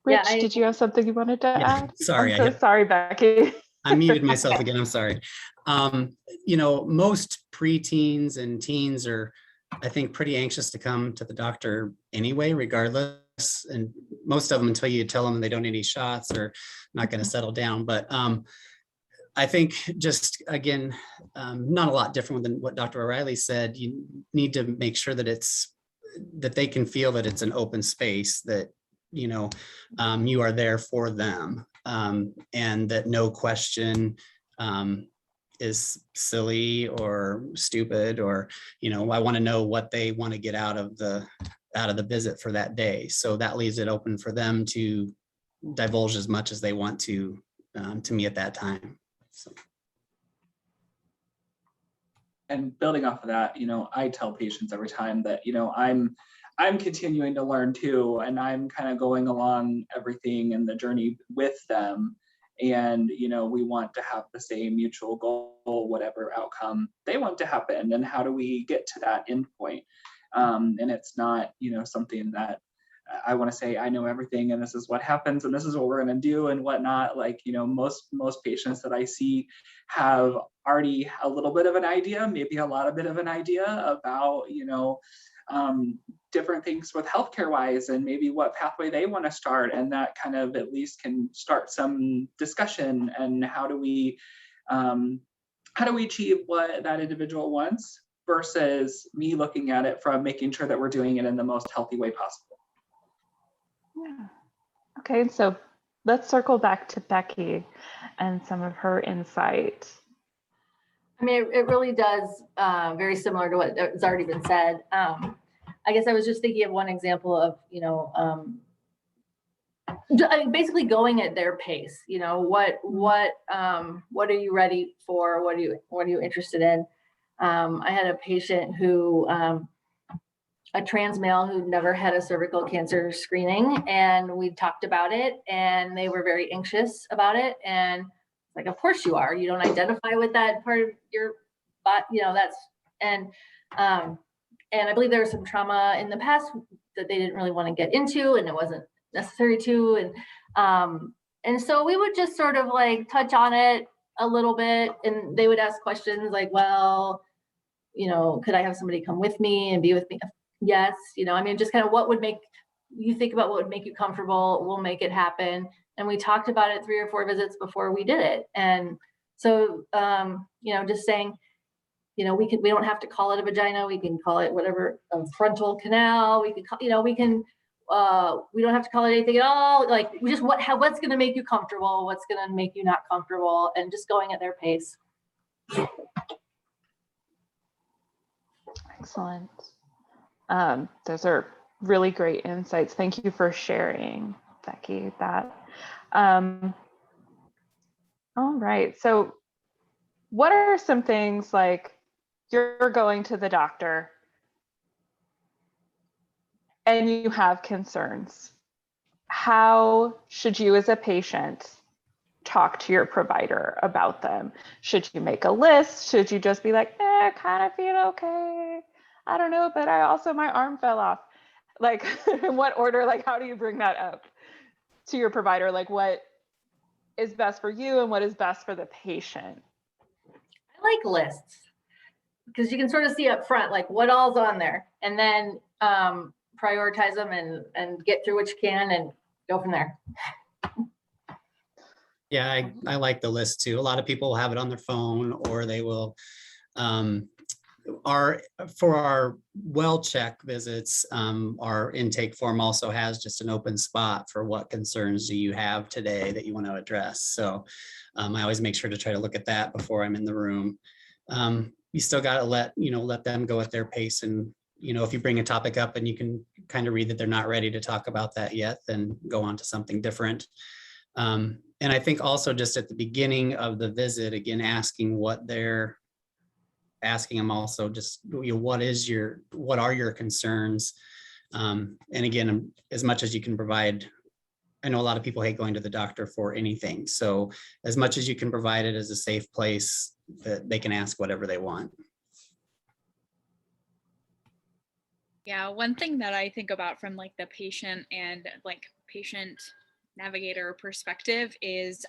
Rich, did you have something you wanted to add? Sorry. I'm so sorry, Becky. I muted myself again. I'm sorry. Most preteens and teens are, I think, pretty anxious to come to the doctor anyway, regardless. And most of them, until you tell them they don't need any shots, are not going to settle down. But I think just, again, not a lot different than what Dr. O'Reilly said. You need to make sure that they can feel that it's an open space, that you are there for them, and that no question is silly or stupid, or I want to know what they want to get out of the visit for that day. So that leaves it open for them to divulge as much as they want to me at that time. So. And building off of that, I tell patients every time that I'm continuing to learn too, and I'm kind of going along everything in the journey with them. And, we want to have the same mutual goal, whatever outcome they want to happen. And how do we get to that end point? And it's not, something that I want to say, I know everything and this is what happens and this is what we're going to do and whatnot. Like, most patients that I see have already a little bit of an idea, maybe a lot of bit of an idea about, different things with healthcare wise and maybe what pathway they want to start. And that kind of at least can start some discussion. And how do we achieve what that individual wants versus me looking at it from making sure that we're doing it in the most healthy way possible. Yeah. Okay, so let's circle back to Becky and some of her insight. I mean, it really does, very similar to what has already been said. I guess I was just thinking of one example of, basically going at their pace. What are you ready for? What are you interested in? I had a patient who, a trans male who never had a cervical cancer screening, and we talked about it, and they were very anxious about it. And like, of course you are. You don't identify with that part of your body, and I believe there was some trauma in the past that they didn't really want to get into, and it wasn't necessary to. And so we would just sort of like touch on it a little bit, and they would ask questions like, well, could I have somebody come with me and be with me? Yes. Just kind of what would make you think about what would make you comfortable. We'll make it happen. And we talked about it 3 or 4 visits before we did it. And so, just saying, we don't have to call it a vagina. We can call it whatever, a frontal canal. We can call, we don't have to call it anything at all. Like, we just, what's going to make you comfortable? What's going to make you not comfortable? And just going at their pace. Excellent. Those are really great insights. Thank you for sharing, Becky, that. All right. So what are some things, like, you're going to the doctor and you have concerns? How should you as a patient talk to your provider about them? Should you make a list? Should you just be like, I kind of feel okay, I don't know, but my arm fell off? Like, in what order? Like, how do you bring that up to your provider? Like, what is best for you and what is best for the patient? I like lists because you can sort of see up front, like what all's on there, and then prioritize them and get through what you can and go from there. Yeah, I like the list too. A lot of people have it on their phone, or they will, for our well check visits, our intake form also has just an open spot for what concerns do you have today that you want to address. So I always make sure to try to look at that before I'm in the room. You still got to let them go at their pace. And, if you bring a topic up and you can kind of read that they're not ready to talk about that yet, then go on to something different. And I think also just at the beginning of the visit, again, asking them also just, what are your concerns? And again, as much as you can provide, I know a lot of people hate going to the doctor for anything. So as much as you can provide it as a safe place that they can ask whatever they want. Yeah, one thing that I think about from like the patient and like patient navigator perspective is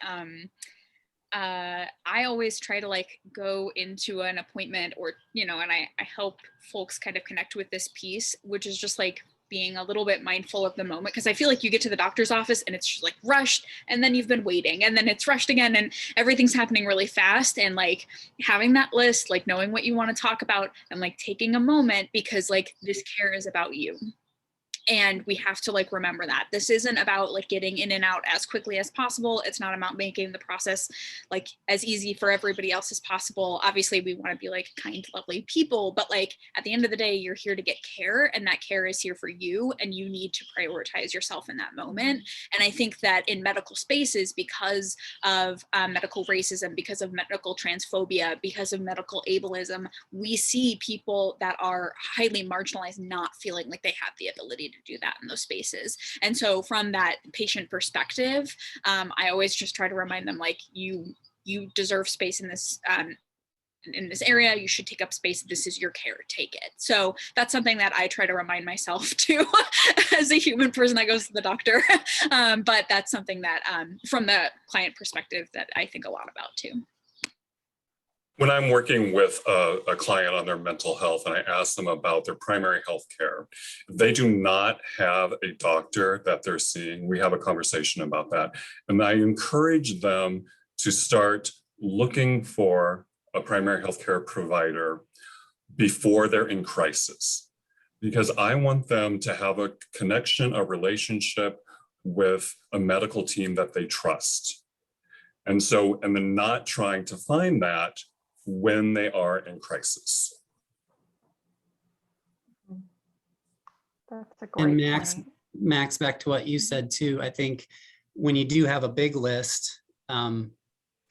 I always try to like go into an appointment or, and I help folks kind of connect with this piece, which is just like being a little bit mindful of the moment. Because I feel like you get to the doctor's office and it's just like rushed, and then you've been waiting, and then it's rushed again, and everything's happening really fast. And like having that list, like knowing what you want to talk about, and like taking a moment, because like this care is about you. And we have to like remember that this isn't about like getting in and out as quickly as possible. It's not about making the process like as easy for everybody else as possible. Obviously we want to be like kind, lovely people, but like at the end of the day, you're here to get care, and that care is here for you, and you need to prioritize yourself in that moment. And I think that in medical spaces, because of medical racism, because of medical transphobia, because of medical ableism, we see people that are highly marginalized not feeling like they have the ability to do that in those spaces. And so from that patient perspective, I always just try to remind them, like, you deserve space in this area. You should take up space. This is your care. Take it. So that's something that I try to remind myself too, as a human person that goes to the doctor. But that's something that from the client perspective that I think a lot about too. When I'm working with a client on their mental health and I ask them about their primary health care, if they do not have a doctor that they're seeing, we have a conversation about that. And I encourage them to start looking for a primary health care provider before they're in crisis, because I want them to have a connection, a relationship with a medical team that they trust. And then not trying to find that when they are in crisis. That's a great point. Max, back to what you said too, I think when you do have a big list, kind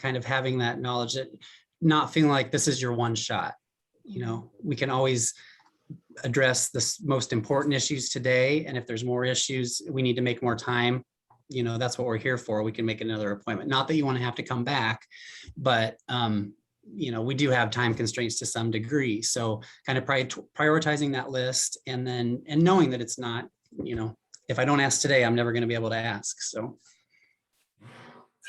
of having that knowledge, that not feeling like this is your one shot. We can always address the most important issues today, and if there's more issues, we need to make more time. That's what we're here for. We can make another appointment. Not that you want to have to come back, but we do have time constraints to some degree. So kind of prioritizing that list, and knowing that it's not, if I don't ask today, I'm never going to be able to ask. So.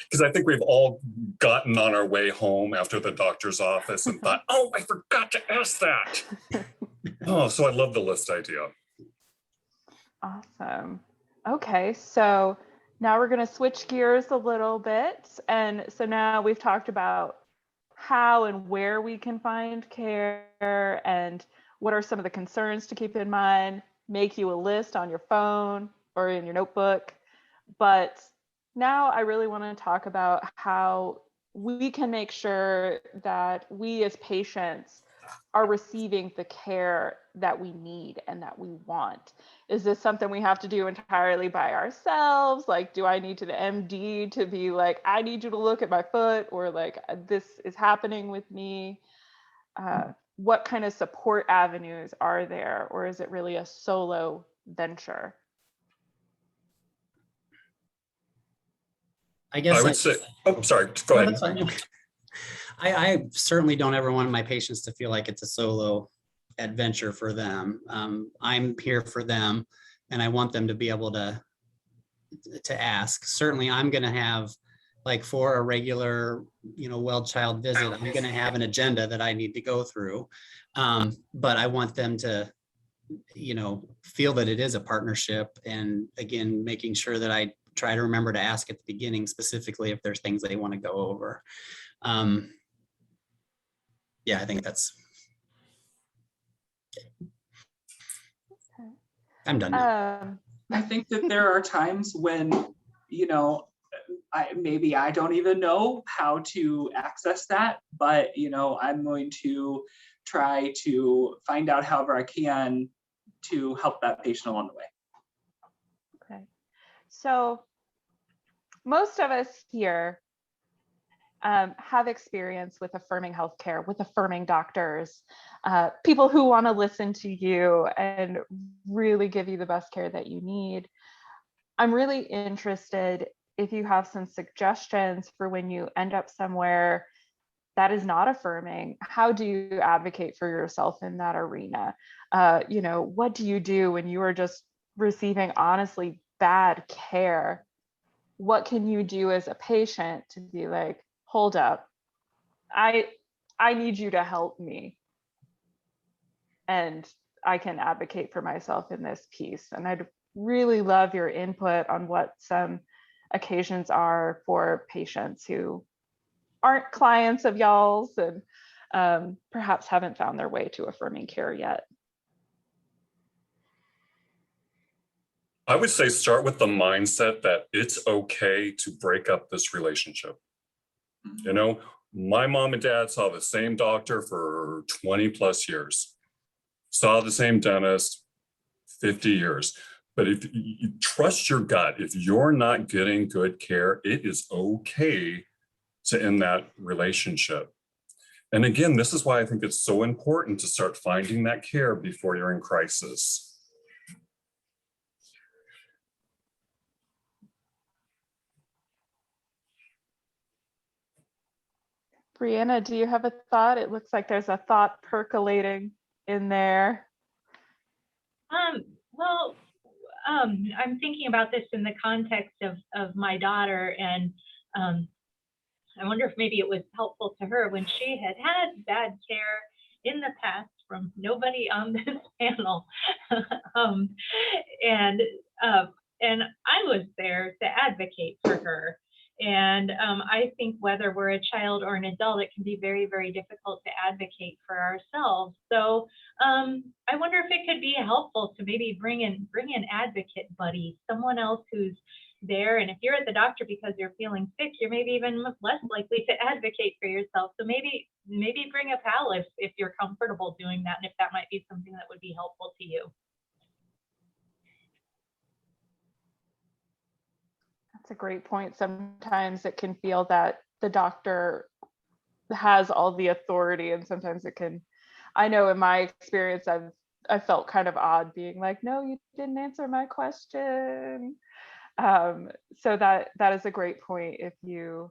Because I think we've all gotten on our way home after the doctor's office and thought, oh, I forgot to ask that. So I love the list idea. Awesome. Okay, so now we're going to switch gears a little bit. And so now we've talked about how and where we can find care, and what are some of the concerns to keep in mind. Make you a list on your phone or in your notebook. But now I really want to talk about how we can make sure that we as patients are receiving the care that we need and that we want. Is this something we have to do entirely by ourselves? Like, do I need to the MD to be like, I need you to look at my foot, or like, this is happening with me? What kind of support avenues are there, or is it really a solo venture? I guess I would say, oh, sorry, go no, ahead. that's fine. I certainly don't ever want my patients to feel like it's a solo adventure for them. I'm here for them, and I want them to be able to ask. Certainly, I'm going to have, like, for a regular, well child visit, I'm going to have an agenda that I need to go through. But I want them to, feel that it is a partnership. And again, making sure that I try to remember to ask at the beginning, specifically if there's things they want to go over. Yeah, I think that's, I'm done now. I think that there are times when, maybe I don't even know how to access that, but, I'm going to try to find out however I can to help that patient along the way. Okay. So most of us here have experience with affirming healthcare, with affirming doctors, people who want to listen to you and really give you the best care that you need. I'm really interested if you have some suggestions for when you end up somewhere that is not affirming. How do you advocate for yourself in that arena? What do you do when you are just receiving honestly bad care? What can you do as a patient to be like, hold up, I need you to help me, and I can advocate for myself in this piece? And I'd really love your input on what some occasions are for patients who aren't clients of y'all's and perhaps haven't found their way to affirming care yet. I would say start with the mindset that it's okay to break up this relationship. My mom and dad saw the same doctor for 20 plus years, saw the same dentist 50 years. But if you trust your gut, if you're not getting good care, it is okay to end that relationship. And again, this is why I think it's so important to start finding that care before you're in crisis. Brianna, do you have a thought? It looks like there's a thought percolating in there. Well, I'm thinking about this in the context of my daughter, and I wonder if maybe it was helpful to her when she had bad care in the past from nobody on this panel. And I was there to advocate for her. And I think whether we're a child or an adult, it can be very, very difficult to advocate for ourselves. So I wonder if it could be helpful to maybe bring an advocate buddy, someone else who's there. And if you're at the doctor because you're feeling sick, you're maybe even less likely to advocate for yourself. So maybe bring a pal if you're comfortable doing that, and if that might be something that would be helpful to you. That's a great point. Sometimes it can feel that the doctor has all the authority, and sometimes it can, I know in my experience, I felt kind of odd being like, no, you didn't answer my question. So that is a great point if you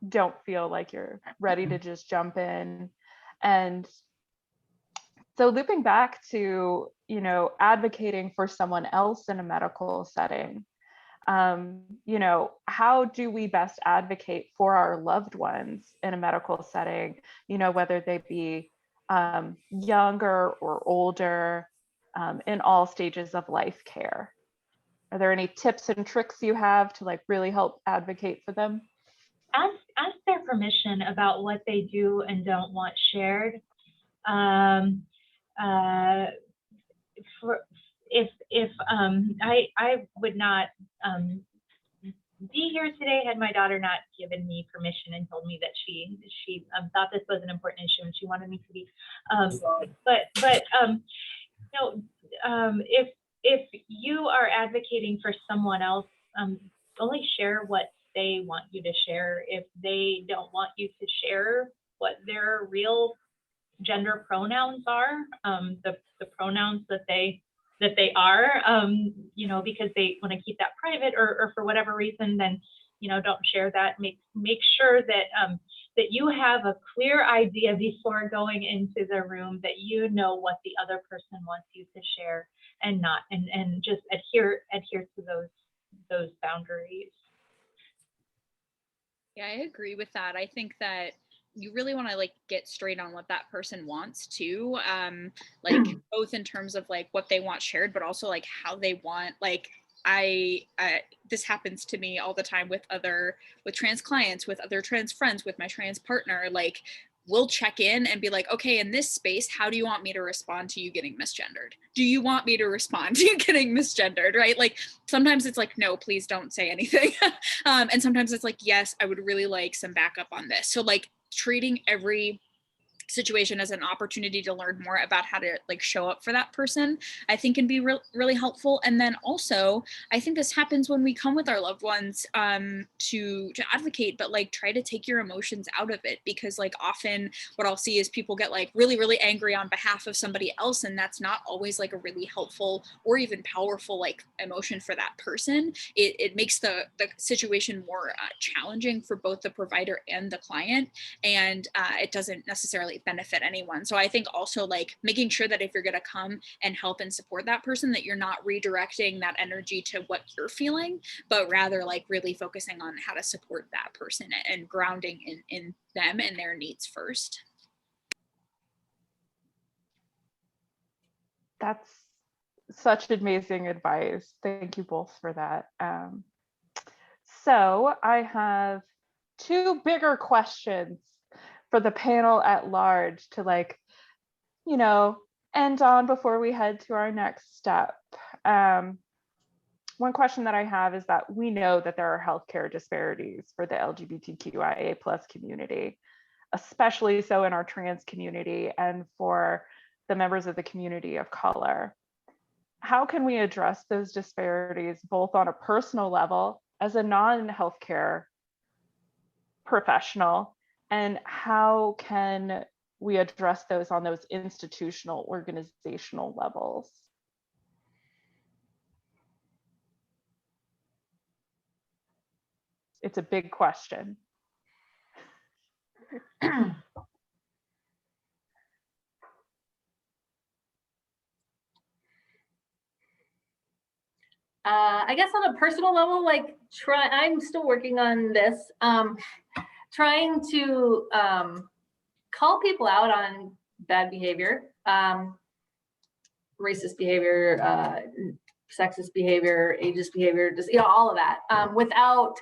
don't feel like you're ready to just jump in. And so looping back to, advocating for someone else in a medical setting, how do we best advocate for our loved ones in a medical setting, whether they be younger or older, in all stages of life care? Are there any tips and tricks you have to really help advocate for them? Ask their permission about what they do and don't want shared. I would not be here today had my daughter not given me permission and told me that she thought this was an important issue and she wanted me to be. If you are advocating for someone else, only share what they want you to share. If they don't want you to share what their real gender pronouns are, the pronouns that they are, because they want to keep that private or for whatever reason, then don't share that. Make sure that that you have a clear idea before going into the room, that you know what the other person wants you to share and not, and just adhere to those boundaries. Yeah, I agree with that. I think that you really want to like get straight on what that person wants too. Like both in terms of like what they want shared, but also like how they want, like this happens to me all the time with trans clients, with other trans friends, with my trans partner. Like we'll check in and be like, okay, in this space, how do you want me to respond to you getting misgendered? Do you want me to respond to you getting misgendered, right? Like sometimes it's like, no, please don't say anything. And sometimes it's like, yes, I would really like some backup on this. So like treating every situation as an opportunity to learn more about how to like show up for that person, I think can be really helpful. And then also, I think this happens when we come with our loved ones to advocate, but like try to take your emotions out of it, because like often what I'll see is people get like really angry on behalf of somebody else, and that's not always like a really helpful or even powerful like emotion for that person. It makes the situation more challenging for both the provider and the client, and it doesn't necessarily benefit anyone. So I think also like making sure that if you're going to come and help and support that person, that you're not redirecting that energy to what you're feeling, but rather like really focusing on how to support that person and grounding in them and their needs first. That's such amazing advice. Thank you both for that. So I have two bigger questions for the panel at large to like, end on before we head to our next step. One question that I have is that we know that there are healthcare disparities for the LGBTQIA+ community, especially so in our trans community and for the members of the community of color. How can we address those disparities both on a personal level as a non-healthcare professional, and how can we address those on those institutional, organizational levels? It's a big question. I guess on a personal level, like I'm still working on this, trying to call people out on bad behavior, racist behavior, sexist behavior, ageist behavior, just all of that, without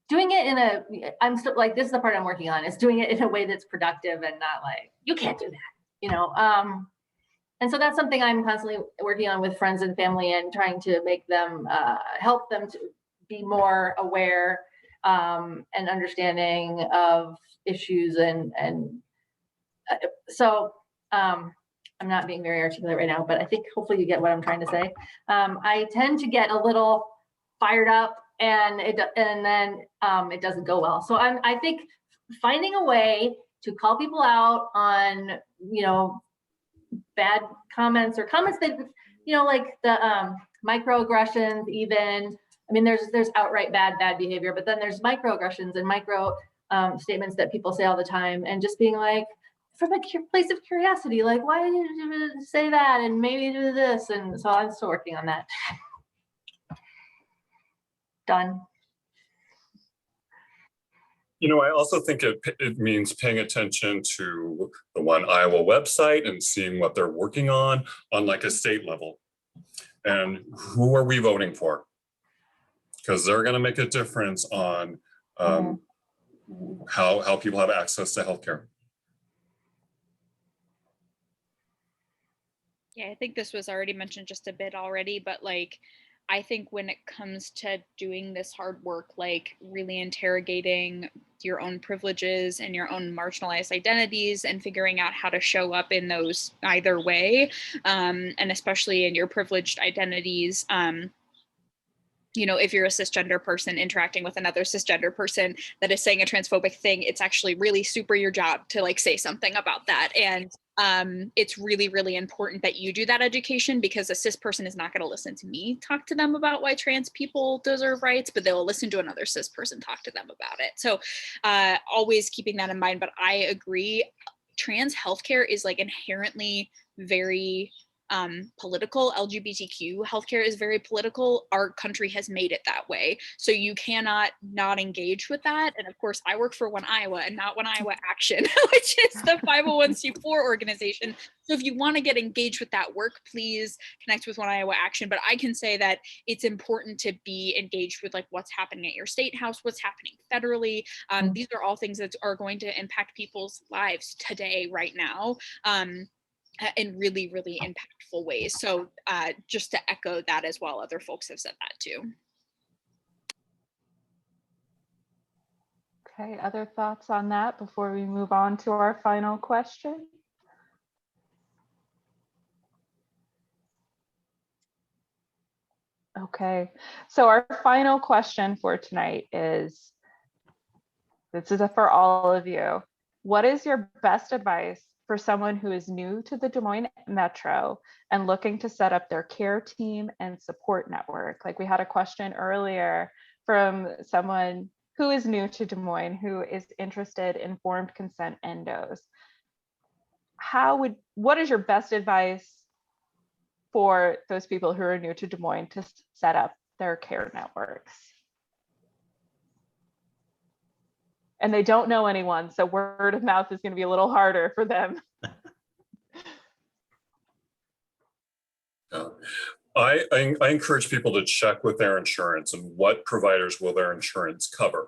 doing it in a, I'm still like, this is the part I'm working on, is doing it in a way that's productive and not like, you can't do that, and so that's something I'm constantly working on with friends and family, and trying to make them, help them to be more aware and understanding of issues. So I'm not being very articulate right now, but I think hopefully you get what I'm trying to say. I tend to get a little fired up, and then it doesn't go well. So I think finding a way to call people out on, bad comments or comments that, like the microaggressions even. I mean, there's outright bad behavior, but then there's microaggressions and micro statements that people say all the time, and just being like, from a place of curiosity, like, why did you say that, and maybe do this. And so I'm still working on that. Done. I also think it means paying attention to the One Iowa website and seeing what they're working on like a state level. And who are we voting for? Because they're going to make a difference on how people have access to healthcare. Yeah, I think this was already mentioned just a bit already, but like, I think when it comes to doing this hard work, like really interrogating your own privileges and your own marginalized identities and figuring out how to show up in those either way, and especially in your privileged identities, if you're a cisgender person interacting with another cisgender person that is saying a transphobic thing, it's actually really super your job to like say something about that. And it's really, really important that you do that education, because a cis person is not going to listen to me talk to them about why trans people deserve rights, but they'll listen to another cis person talk to them about it. So always keeping that in mind. But I agree, trans healthcare is like inherently very political. LGBTQ healthcare is very political. Our country has made it that way. So you cannot not engage with that. And of course, I work for One Iowa and not One Iowa Action, which is the 501c4 organization. So if you want to get engaged with that work, please connect with One Iowa Action. But I can say that it's important to be engaged with like what's happening at your state house, what's happening federally. These are all things that are going to impact people's lives today, right now. In really, really impactful ways. So just to echo that as well, other folks have said that too. Okay, other thoughts on that before we move on to our final question? Okay, so our final question for tonight is, this is for all of you. What is your best advice for someone who is new to the Des Moines Metro and looking to set up their care team and support network? Like we had a question earlier from someone who is new to Des Moines, who is interested in informed consent endos. What is your best advice for those people who are new to Des Moines to set up their care networks? And they don't know anyone, so word of mouth is going to be a little harder for them. I encourage people to check with their insurance and what providers will their insurance cover.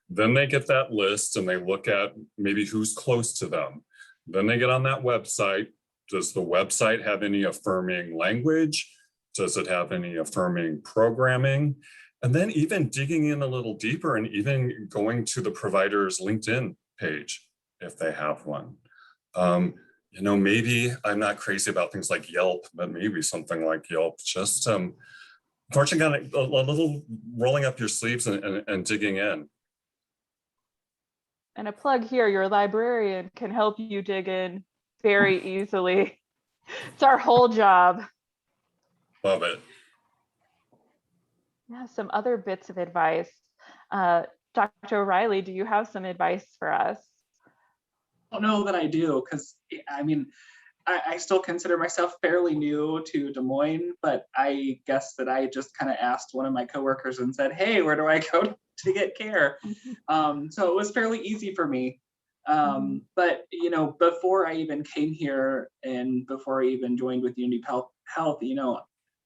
Then they get that list and they look at maybe who's close to them. Then they get on that website. Does the website have any affirming language? Does it have any affirming programming? And then even digging in a little deeper and even going to the provider's LinkedIn page, if they have one. You know, maybe I'm not crazy about things like Yelp, but maybe something like Yelp, just unfortunately, a little rolling up your sleeves and digging in. And a plug here, your librarian can help you dig in very easily. It's our whole job. Love it. Yeah, some other bits of advice. Dr. O'Reilly, do you have some advice for us? I don't know that I do, because I mean, I still consider myself fairly new to Des Moines, but I guess that I just kind of asked one of my coworkers and said, hey, where do I go to get care? So it was fairly easy for me. But, you know, before I even came here and before I even joined with Unity Health, you know,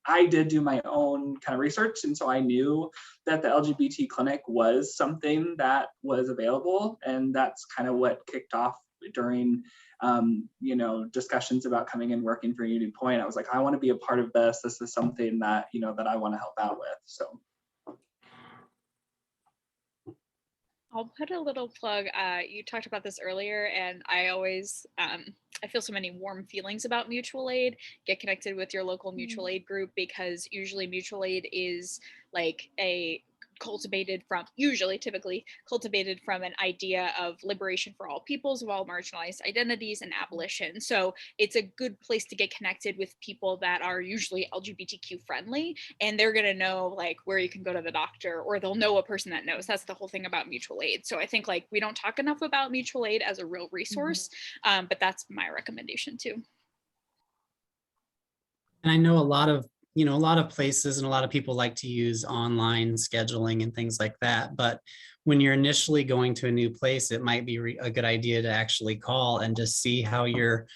I did do my own kind of research. And so I knew that the LGBT clinic was something that was available. And that's kind of what kicked off during, you know, discussions about coming and working for Unity Point. I was like, I want to be a part of this. This is something that, you know, that I want to help out with. So. I'll put a little plug. You talked about this earlier, and I always, I feel so many warm feelings about mutual aid. Get connected with your local mutual aid group, because usually mutual aid is like typically cultivated from an idea of liberation for all peoples of all marginalized identities and abolition. So it's a good place to get connected with people that are usually LGBTQ friendly, and they're going to know like where you can go to the doctor, or they'll know a person that knows. That's the whole thing about mutual aid. So I think like we don't talk enough about mutual aid as a real resource, but that's my recommendation too. And I know a lot of places and a lot of people like to use online scheduling and things like that. But when you're initially going to a new place, it might be a good idea to actually call and just see how you're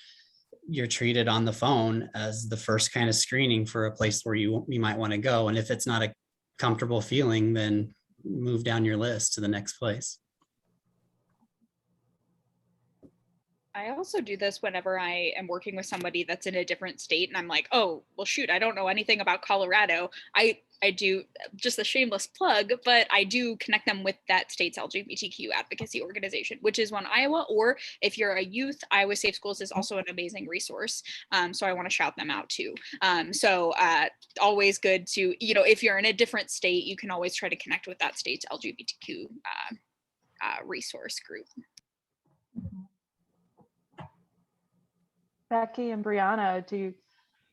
treated on the phone as the first kind of screening for a place where you might want to go. And if it's not a comfortable feeling, then move down your list to the next place. I also do this whenever I am working with somebody that's in a different state and I'm like, oh, well, shoot, I don't know anything about Colorado. I do, just a shameless plug, but I do connect them with that state's LGBTQ advocacy organization, which is One Iowa, or if you're a youth, Iowa Safe Schools is also an amazing resource. So I want to shout them out too. Always good to, you know, if you're in a different state, you can always try to connect with that state's LGBTQ resource group. Becky and Brianna, do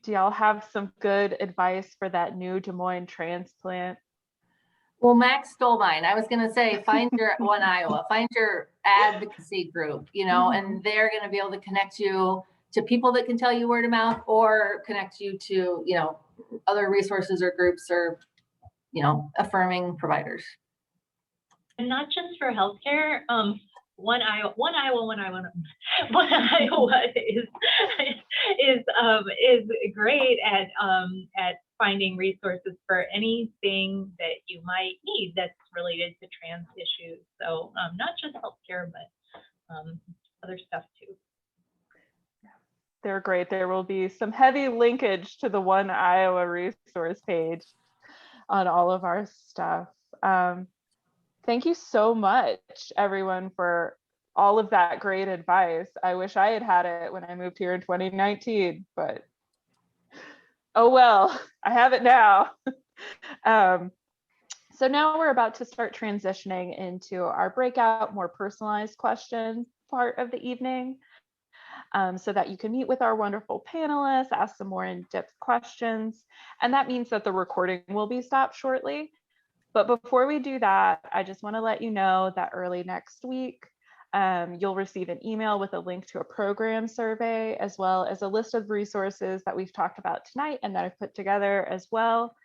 y'all have some good advice for that new Des Moines transplant? Well, Max stole mine. I was going to say, find your One Iowa, find your advocacy group, and they're going to be able to connect you to people that can tell you word of mouth, or connect you to, other resources or groups, or, affirming providers. And not just for healthcare. One Iowa is great at finding resources for anything that you might need that's related to trans issues. So not just healthcare, but other stuff too. They're great. There will be some heavy linkage to the One Iowa resource page on all of our stuff. Thank you so much, everyone, for all of that great advice. I wish I had had it when I moved here in 2019, but oh well, I have it now. So now we're about to start transitioning into our breakout, more personalized questions part of the evening, so that you can meet with our wonderful panelists, ask some more in-depth questions. And that means that the recording will be stopped shortly. But before we do that, I just want to let you know that early next week, you'll receive an email with a link to a program survey, as well as a list of resources that we've talked about tonight and that I've put together as well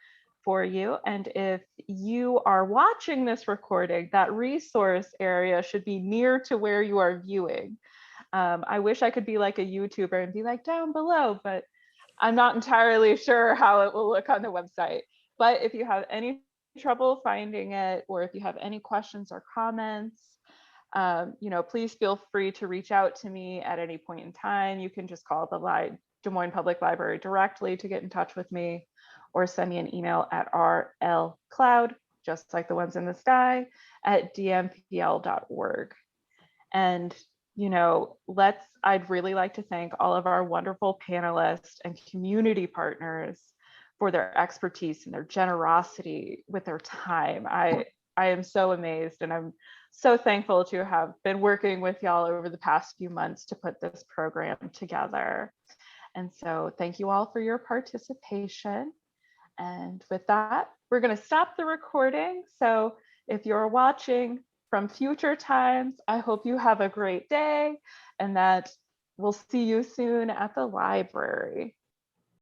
for you. And if you are watching this recording, that resource area should be near to where you are viewing. I wish I could be like a YouTuber and be like down below, but I'm not entirely sure how it will look on the website. But if you have any trouble finding it, or if you have any questions or comments, please feel free to reach out to me at any point in time. You can just call the Des Moines Public Library directly to get in touch with me, or send me an email at rlcloud, just like the ones in the sky, at dmpl.org. And I'd really like to thank all of our wonderful panelists and community partners for their expertise and their generosity with their time. I am so amazed, and I'm so thankful to have been working with y'all over the past few months to put this program together. And so thank you all for your participation. And with that, we're going to stop the recording. So if you're watching from future times, I hope you have a great day, and that we'll see you soon at the library.